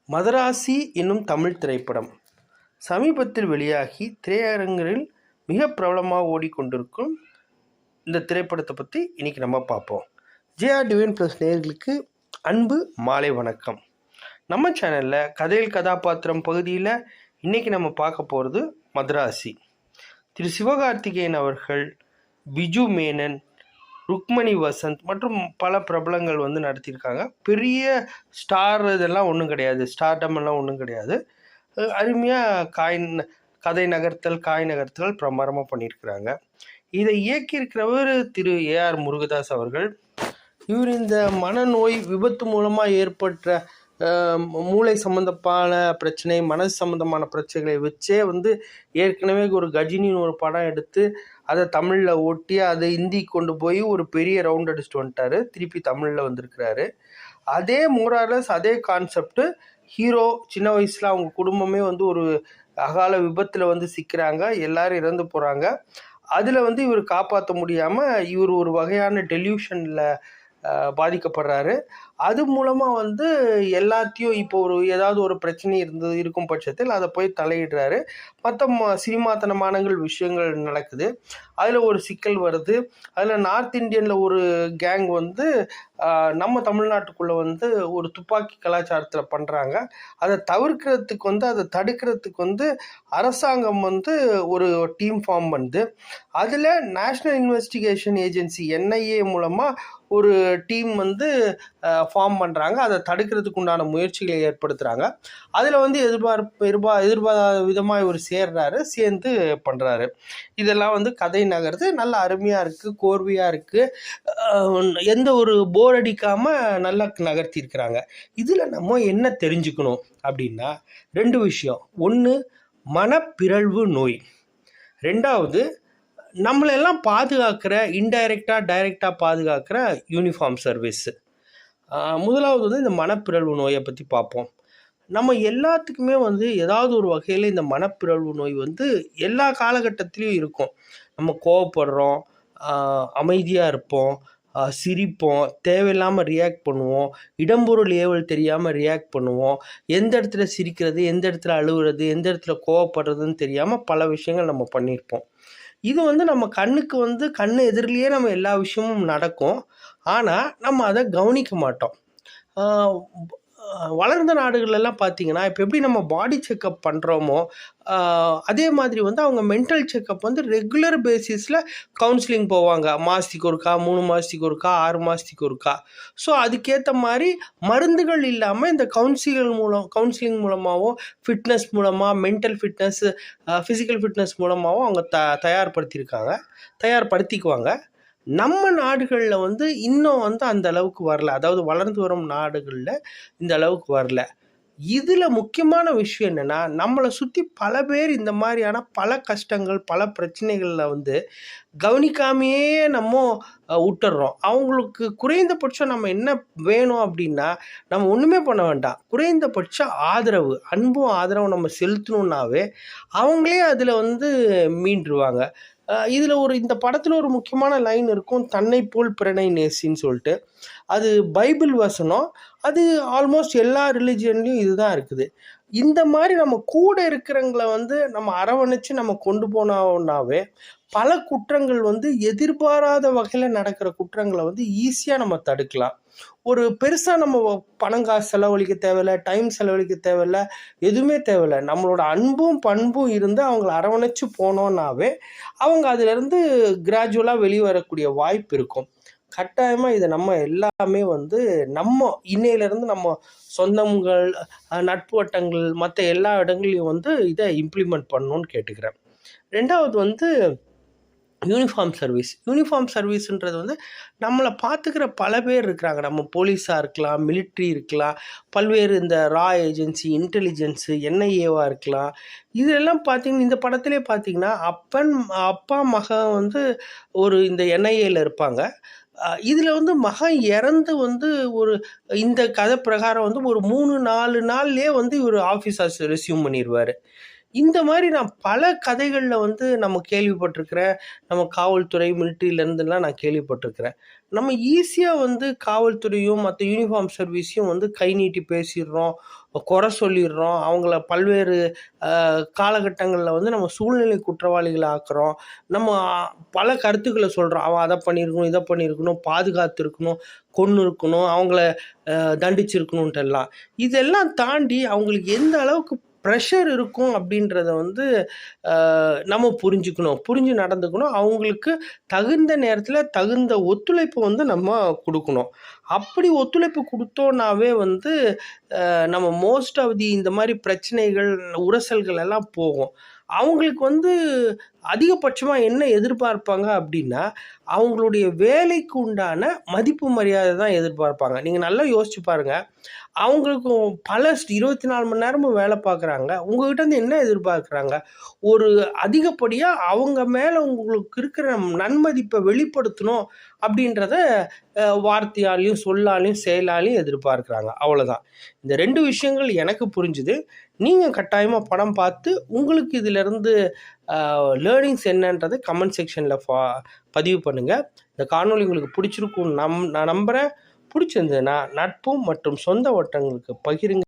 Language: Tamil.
மதராசி என்னும் தமிழ் திரைப்படம் சமீபத்தில் வெளியாகி திரையரங்குகளில் மிக பிரபலமாக ஓடிக்கொண்டிருக்கும் இந்த திரைப்படத்தை பற்றி இன்றைக்கி நம்ம பார்ப்போம். ஜேஆர் டிவைன் ப்ளஸ் நேயர்களுக்கு அன்பு மாலை வணக்கம். நம்ம சேனலில் கதையில் கதாபாத்திரம் பகுதியில் இன்றைக்கி நம்ம பார்க்க போகிறது மதராசி. திரு சிவகார்த்திகேயன் அவர்கள், பிஜு மேனன், ருக்மணி வசந்த் மற்றும் பல பிரபலங்கள் நடத்தியிருக்காங்க. பெரிய ஸ்டார் இதெல்லாம் ஒன்றும் கிடையாது, ஸ்டார்டம் எல்லாம் ஒன்றும் கிடையாது. அருமையாக கதை நகர்த்தல், காய் நகர்த்தல் பிரமாதமாக பண்ணியிருக்கிறாங்க. இதை இயக்கியிருக்கிறவர் திரு ஏஆர் முருகதாஸ் அவர்கள். இவர் இந்த மனநோய் விபத்து மூலமாக ஏற்பட்ட மூளை சம்மந்தமான பிரச்சனை, மனசு சம்மந்தமான பிரச்சனைகளை வச்சே ஏற்கனவே ஒரு கஜினின்னு ஒரு படம் எடுத்து அதை தமிழில் ஓட்டி அதை ஹிந்தி கொண்டு போய் ஒரு பெரிய ரவுண்ட் அடிச்சுட்டு வந்துட்டார். திருப்பி தமிழில் வந்திருக்கிறாரு. அதே மோரார்லஸ் அதே கான்செப்டு. ஹீரோ சின்ன வயசில் அவங்க குடும்பமே ஒரு அகால விபத்தில் சிக்கிறாங்க, எல்லாரும் இறந்து போகிறாங்க. அதில் இவர் காப்பாற்ற முடியாமல் இவர் ஒரு வகையான டெலியூஷனில் பாதிக்கப்படுறாரு. அது மூலமாக எல்லாத்தையும் இப்போ ஏதாவது ஒரு பிரச்சனை இருக்கும் பட்சத்தில் அதை போய் தலையிடுறாரு. மற்ற சினிமாத்தனமானங்கள் விஷயங்கள் நடக்குது. அதில் ஒரு சிக்கல் வருது. அதில் நார்த் இந்தியனில் ஒரு கேங் நம்ம தமிழ்நாட்டுக்குள்ளே ஒரு துப்பாக்கி கலாச்சாரத்தில் பண்ணுறாங்க. அதை தவிர்க்கிறதுக்கு அதை தடுக்கிறதுக்கு அரசாங்கம் ஒரு டீம் ஃபார்ம் பண்ணுது. அதில் நேஷ்னல் இன்வெஸ்டிகேஷன் ஏஜென்சி NIA மூலமாக ஒரு டீம் ஃபார்ம் பண்ணுறாங்க. அதை தடுக்கிறதுக்கு உண்டான முயற்சிகளை ஏற்படுத்துகிறாங்க. அதில் எதிர்பாராத விதமாக இவர் சேர்றாரு, சேர்ந்து பண்ணுறாரு. இதெல்லாம் கதை நகர்ந்து நல்ல அருமையாக இருக்குது, கோர்வையாக இருக்குது, எந்த ஒரு போர் அடிக்காமல் நல்லா நகர்த்தியிருக்கிறாங்க. இதில் நம்ம என்ன தெரிஞ்சுக்கணும் அப்படின்னா 2 விஷயம். ஒன்று, மனப்பிறழ்வு நோய். 2வது, நம்மளெல்லாம் பாதுகாக்கிற இன்டைரக்டாக டைரெக்டாக பாதுகாக்கிற யூனிஃபார்ம் சர்வீஸு. முதலாவது இந்த மனப்பிறழ்வு நோயை பற்றி பார்ப்போம். நம்ம எல்லாத்துக்குமே ஏதாவது ஒரு வகையில் இந்த மனப்பிறழ்வு நோய் எல்லா காலகட்டத்திலையும் இருக்கும். நம்ம கோவப்படுறோம், அமைதியாக இருப்போம், சிரிப்போம், தேவையில்லாமல் ரியாக்ட் பண்ணுவோம், இடம்பொருள் ஏவல் தெரியாமல் ரியாக்ட் பண்ணுவோம், எந்த இடத்துல சிரிக்கிறது, எந்த இடத்துல அழுகுறது, எந்த இடத்துல கோவப்படுறதுன்னு தெரியாமல் பல விஷயங்கள் நம்ம பண்ணியிருப்போம். இது நம்ம கண்ணுக்கு கண்ணு எதிரிலேயே நம்ம எல்லா விஷயமும் நடக்கும். ஆனால் நம்ம அதை கவனிக்க மாட்டோம். வளர்ந்த நாடுகளெல்லாம் பார்த்திங்கன்னா இப்போ எப்படி நம்ம பாடி செக்கப் பண்ணுறோமோ அதே மாதிரி அவங்க மென்டல் செக்கப் ரெகுலர் பேசிஸில் கவுன்சிலிங் போவாங்க. மாதத்துக்கு ஒருக்கா, 3 மாதத்துக்கு ஒருக்கா, 6 மாதத்துக்கு ஒருக்கா. ஸோ அதுக்கேற்ற மாதிரி மருந்துகள் இல்லாமல் இந்த கவுன்சிலிங் மூலமாகவும், ஃபிட்னஸ் மூலமாக, மென்டல் ஃபிட்னஸ், ஃபிசிக்கல் ஃபிட்னஸ் மூலமாகவும் அவங்க தயார்படுத்திக்குவாங்க. நம்ம நாடுகளில் இன்னும் அந்த அளவுக்கு வரல. அதாவது வளர்ந்து வரும் நாடுகளில் இந்த அளவுக்கு வரல. இதில் முக்கியமான விஷயம் என்னென்னா, நம்மளை சுற்றி பல பேர் இந்த மாதிரியான பல கஷ்டங்கள், பல பிரச்சனைகளில் கவனிக்காமையே நம்ம விட்டுறோம். அவங்களுக்கு குறைந்தபட்சம் நம்ம என்ன வேணும் அப்படின்னா, நம்ம ஒன்றுமே பண்ண வேண்டாம். குறைந்தபட்ச ஆதரவு, அன்பும் ஆதரவும் நம்ம செலுத்தணுன்னாவே அவங்களே அதில் மீண்டுருவாங்க. இதில் இந்த படத்தில் ஒரு முக்கியமான லைன் இருக்கும், தன்னை போல் பிறனை நேசின்னு சொல்லிட்டு. அது பைபிள் வசனம். அது ஆல்மோஸ்ட் எல்லா ரிலிஜன்லேயும் இதுதான் இருக்குது. இந்த மாதிரி நம்ம கூட இருக்கிறவங்களை நம்ம அரவணைச்சு நம்ம கொண்டு போனோம்னாவே பல குற்றங்கள் எதிர்பாராத வகையில் நடக்கிற குற்றங்களை ஈஸியாக நம்ம தடுக்கலாம். ஒரு பெருசாக நம்ம பணங்காசு செலவழிக்க தேவையில்லை, டைம் செலவழிக்க தேவையில்லை, எதுவுமே தேவையில்லை. நம்மளோட அன்பும் பண்பும் இருந்து அவங்கள அரவணைச்சு போனோன்னாவே அவங்க அதிலேருந்து கிராஜுவலாக வெளிவரக்கூடிய வாய்ப்பு இருக்கும். கட்டாயமாக இதை நம்ம எல்லாமே நம்ம இன்னையிலேருந்து நம்ம சொந்தங்கள், நட்பு வட்டங்கள், மற்ற எல்லா இடங்களையும் இதை இம்ப்ளிமெண்ட் பண்ணணும்னு கேட்டுக்கிறேன். 2வது யூனிஃபார்ம் சர்வீஸ். யூனிஃபார்ம் சர்வீஸுன்றது நம்மளை பார்த்துக்கிற பல பேர் இருக்கிறாங்க. நம்ம போலீஸாக இருக்கலாம், மிலிட்ரி இருக்கலாம், பல்வேறு இந்த ரா ஏஜென்சி, இன்டெலிஜென்ஸு, NIAவாக இருக்கலாம். இதெல்லாம் பார்த்திங்கன்னா இந்த படத்திலே பார்த்திங்கன்னா அப்பா மகன் ஒரு இந்த NIAவில் இருப்பாங்க. இதில் மகன் இறந்து ஒரு இந்த கதை பிரகாரம் ஒரு 3-4 நாள்லேயே இவர் ஆஃபீஸர்ஸ் ரெஸ்யூம் பண்ணிடுவார். இந்த மாதிரி நான் பல கதைகளில் நம்ம கேள்விப்பட்டிருக்கிறேன். நம்ம காவல்துறை, மிலிட்ரியிலேருந்துலாம் நான் கேள்விப்பட்டிருக்கிறேன். நம்ம ஈஸியாக வந்து காவல்துறையும் மற்ற யூனிஃபார்ம் சர்வீஸையும் வந்து கை நீட்டி பேசிடுறோம், குறை சொல்லிடுறோம். அவங்கள பல்வேறு காலகட்டங்களில் வந்து நம்ம சூழ்நிலை குற்றவாளிகளை ஆக்குறோம். நம்ம பல கருத்துக்களை சொல்கிறோம். அவன் அதை பண்ணியிருக்கணும், இதை பண்ணியிருக்கணும், பாதுகாத்து இருக்கணும், கொன்று இருக்கணும், அவங்கள தண்டிச்சிருக்கணுன்ட்டு எல்லாம். இதெல்லாம் தாண்டி அவங்களுக்கு எந்த அளவுக்கு ப்ரெஷர் இருக்கும் அப்படின்றத வந்து நம்ம புரிஞ்சுக்கணும், புரிஞ்சு நடந்துக்கணும். அவங்களுக்கு தகுந்த நேரத்தில் தகுந்த ஒத்துழைப்பு வந்து நம்ம கொடுக்கணும். அப்படி ஒத்துழைப்பு கொடுத்தோன்னாவே வந்து நம்ம மோஸ்ட் ஆஃப் தி இந்த மாதிரி பிரச்சனைகள், உரசல்கள் எல்லாம் போகும். அவங்களுக்கு வந்து அதிகபட்சமாக என்ன எதிர்பார்ப்பாங்க அப்படின்னா, அவங்களுடைய வேலைக்கு உண்டான மதிப்பு மரியாதை தான் எதிர்பார்ப்பாங்க. நீங்கள் நல்லா யோசிச்சு பாருங்கள். அவங்களுக்கு பல 24 மணி நேரமும் வேலை பார்க்குறாங்க. உங்ககிட்டேருந்து என்ன எதிர்பார்க்குறாங்க? ஒரு அதிகப்படியாக அவங்க மேலே உங்களுக்கு இருக்கிற நன்மதிப்பை வெளிப்படுத்தணும் அப்படின்றத வார்த்தையாலையும், சொல்லாலையும், செயலாலையும் எதிர்பார்க்குறாங்க. அவ்வளோதான். இந்த 2 விஷயங்கள் எனக்கு புரிஞ்சுது. நீங்கள் கட்டாயமாக படம் பார்த்து உங்களுக்கு இதிலிருந்து லேர்னிங்ஸ் என்னன்றதை கமெண்ட் செக்ஷனில் பதிவு பண்ணுங்கள். இந்த காணொளி உங்களுக்கு பிடிச்சிருக்கும்னு நான் நம்புகிறேன். பிடிச்சிருந்ததுன்னா நட்பு மற்றும் சொந்த வட்டங்களுக்கு பகிருங்க.